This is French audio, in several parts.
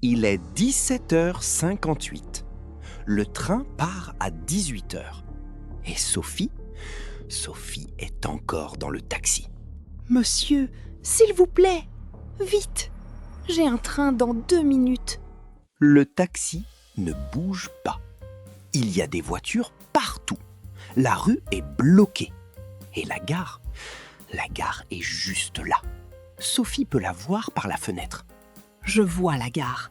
Il est 17h58. Le train part à 18h. Et Sophie est encore dans le taxi. Monsieur, s'il vous plaît, vite. J'ai un train dans 2 minutes. Le taxi ne bouge pas. Il y a des voitures partout. La rue est bloquée. Et la gare est juste là. Sophie peut la voir par la fenêtre. Je vois la gare.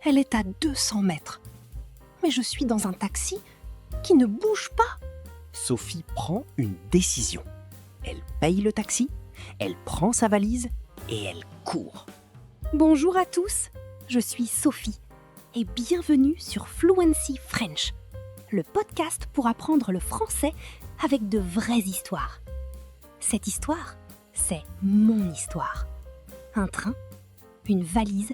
Elle est à 200 mètres. Mais je suis dans un taxi qui ne bouge pas. Sophie prend une décision. Elle paye le taxi, elle prend sa valise et elle court. Bonjour à tous, je suis Sophie et bienvenue sur Fluency French, le podcast pour apprendre le français avec de vraies histoires. Cette histoire, c'est mon histoire. Un train, une valise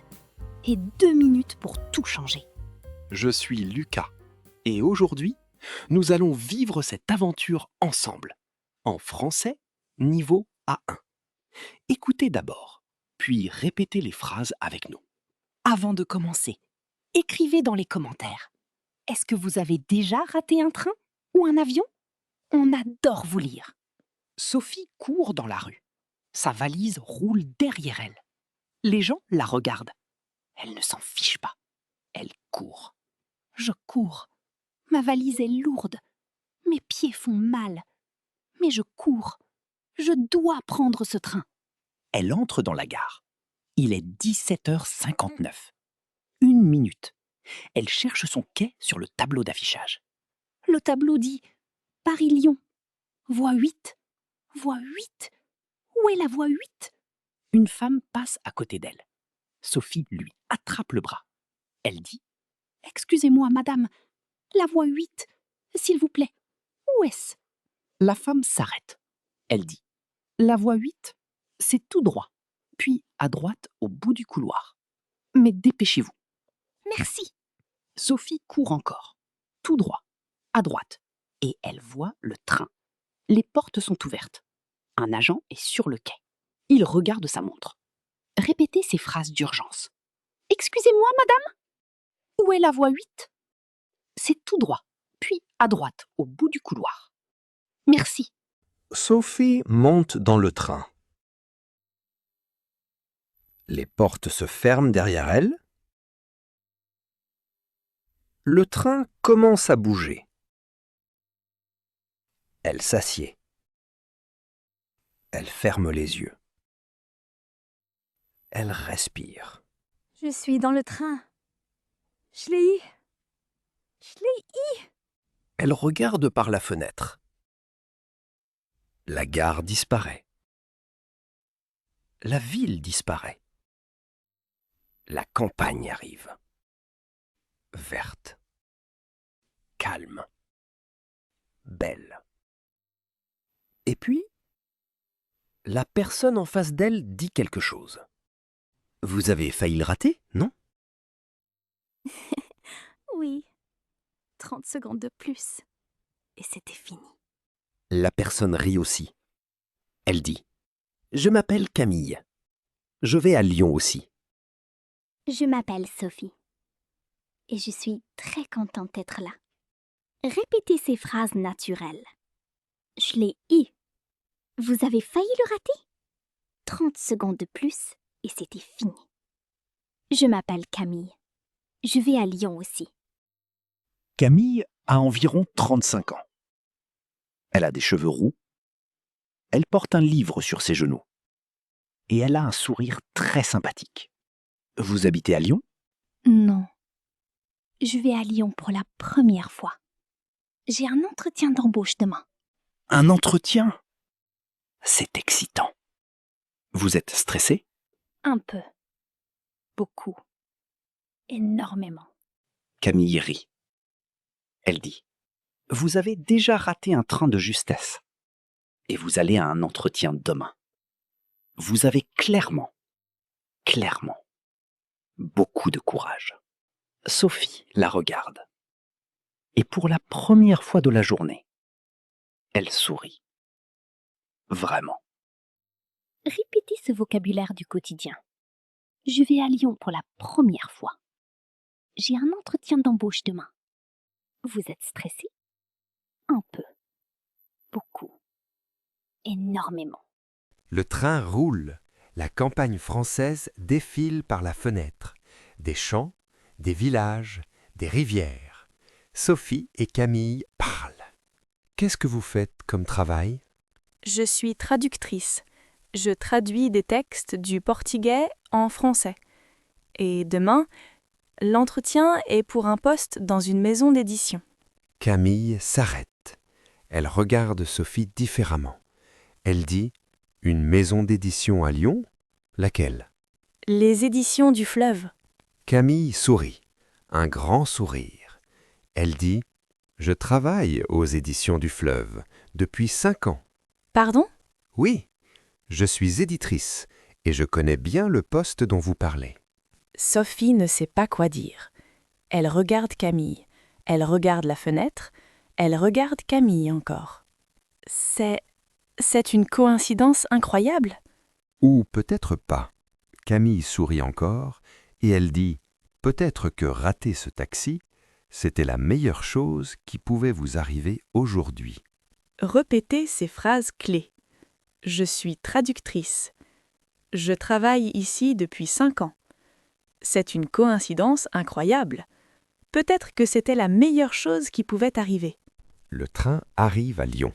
et 2 minutes pour tout changer. Je suis Lucas et aujourd'hui, nous allons vivre cette aventure ensemble, en français niveau A1. Écoutez d'abord, puis répétez les phrases avec nous. Avant de commencer, écrivez dans les commentaires. Est-ce que vous avez déjà raté un train ou un avion ? On adore vous lire. Sophie court dans la rue. Sa valise roule derrière elle. Les gens la regardent. Elle ne s'en fiche pas. Elle court. Je cours. Ma valise est lourde. Mes pieds font mal. Mais je cours. Je dois prendre ce train. Elle entre dans la gare. Il est 17h59. 1 minute. Elle cherche son quai sur le tableau d'affichage. Le tableau dit Paris-Lyon. Voie 8. Voie 8. Où est la voie 8 ? Une femme passe à côté d'elle. Sophie lui attrape le bras. Elle dit « Excusez-moi, madame, la voie 8, s'il vous plaît, où est-ce » La femme s'arrête. Elle dit « La voie 8, c'est tout droit, puis à droite au bout du couloir. Mais dépêchez-vous. » Merci. Sophie court encore, tout droit, à droite, et elle voit le train. Les portes sont ouvertes. Un agent est sur le quai. Il regarde sa montre. Répétez ces phrases d'urgence. « Excusez-moi, madame, où est la voie 8 ?» C'est tout droit, puis à droite, au bout du couloir. Merci. Sophie monte dans le train. Les portes se ferment derrière elle. Le train commence à bouger. Elle s'assied. Elle ferme les yeux. Elle respire. Je suis dans le train. Je l'ai eu. Elle regarde par la fenêtre. La gare disparaît. La ville disparaît. La campagne arrive. Verte. Calme. Belle. Et puis, la personne en face d'elle dit quelque chose. Vous avez failli le rater, non ? Oui. 30 secondes de plus. Et c'était fini. La personne rit aussi. Elle dit « Je m'appelle Camille. Je vais à Lyon aussi. » Je m'appelle Sophie. Et je suis très contente d'être là. Répétez ces phrases naturelles. Je l'ai eu. Vous avez failli le rater ? 30 secondes de plus et c'était fini. Je m'appelle Camille. Je vais à Lyon aussi. Camille a environ 35 ans. Elle a des cheveux roux. Elle porte un livre sur ses genoux. Et elle a un sourire très sympathique. Vous habitez à Lyon ? Non. Je vais à Lyon pour la première fois. J'ai un entretien d'embauche demain. Un entretien ? C'est excitant. Vous êtes stressé ? Un peu. Beaucoup. Énormément. Camille rit. Elle dit « Vous avez déjà raté un train de justesse et vous allez à un entretien demain. Vous avez clairement, beaucoup de courage. » Sophie la regarde. Et pour la première fois de la journée, elle sourit. Vraiment. Répétez ce vocabulaire du quotidien. Je vais à Lyon pour la première fois. J'ai un entretien d'embauche demain. Vous êtes stressé? Un peu. Beaucoup. Énormément. Le train roule. La campagne française défile par la fenêtre. Des champs, des villages, des rivières. Sophie et Camille parlent. Qu'est-ce que vous faites comme travail? Je suis traductrice. Je traduis des textes du portugais en français. Et demain, l'entretien est pour un poste dans une maison d'édition. Camille s'arrête. Elle regarde Sophie différemment. Elle dit « Une maison d'édition à Lyon? Laquelle ?» Les éditions du fleuve. Camille sourit, un grand sourire. Elle dit « Je travaille aux éditions du fleuve depuis 5 ans. Pardon? Oui, je suis éditrice et je connais bien le poste dont vous parlez. » Sophie ne sait pas quoi dire. Elle regarde Camille. Elle regarde la fenêtre. Elle regarde Camille encore. C'est une coïncidence incroyable. Ou peut-être pas. Camille sourit encore et elle dit « Peut-être que rater ce taxi, c'était la meilleure chose qui pouvait vous arriver aujourd'hui. » Répétez ces phrases clés. Je suis traductrice. Je travaille ici depuis 5 ans. C'est une coïncidence incroyable. Peut-être que c'était la meilleure chose qui pouvait arriver. Le train arrive à Lyon.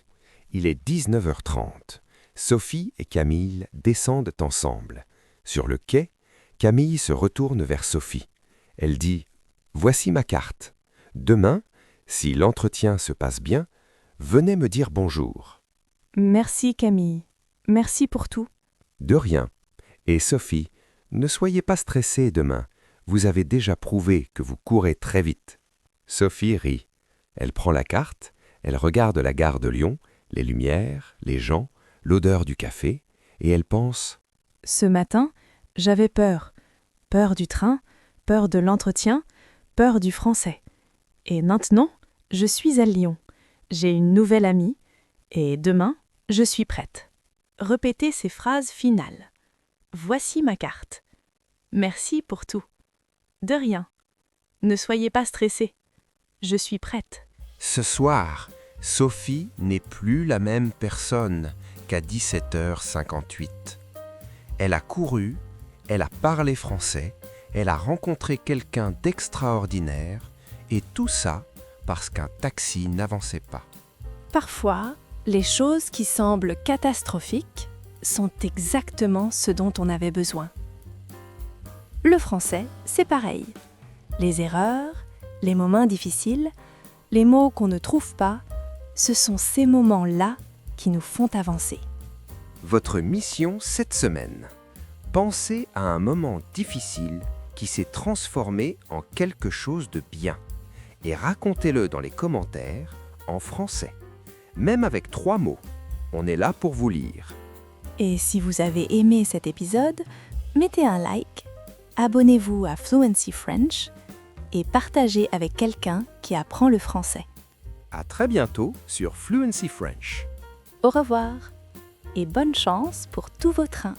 Il est 19h30. Sophie et Camille descendent ensemble. Sur le quai, Camille se retourne vers Sophie. Elle dit « Voici ma carte. Demain, si l'entretien se passe bien, venez me dire bonjour. » Merci Camille. Merci pour tout. De rien. Et Sophie, ne soyez pas stressée demain. Vous avez déjà prouvé que vous courez très vite. Sophie rit. Elle prend la carte, elle regarde la gare de Lyon, les lumières, les gens, l'odeur du café, et elle pense « Ce matin, j'avais peur. Peur du train, peur de l'entretien, peur du français. Et maintenant, je suis à Lyon. J'ai une nouvelle amie, et demain, je suis prête. » Répétez ces phrases finales. Voici ma carte. Merci pour tout. De rien. Ne soyez pas stressés. Je suis prête. Ce soir, Sophie n'est plus la même personne qu'à 17h58. Elle a couru, elle a parlé français, elle a rencontré quelqu'un d'extraordinaire, et tout ça parce qu'un taxi n'avançait pas. Parfois, les choses qui semblent catastrophiques sont exactement ce dont on avait besoin. Le français, c'est pareil. Les erreurs, les moments difficiles, les mots qu'on ne trouve pas, ce sont ces moments-là qui nous font avancer. Votre mission cette semaine. Pensez à un moment difficile qui s'est transformé en quelque chose de bien et racontez-le dans les commentaires en français. Même avec 3 mots, on est là pour vous lire. Et si vous avez aimé cet épisode, mettez un like, abonnez-vous à Fluency French et partagez avec quelqu'un qui apprend le français. À très bientôt sur Fluency French. Au revoir et bonne chance pour tous vos trains.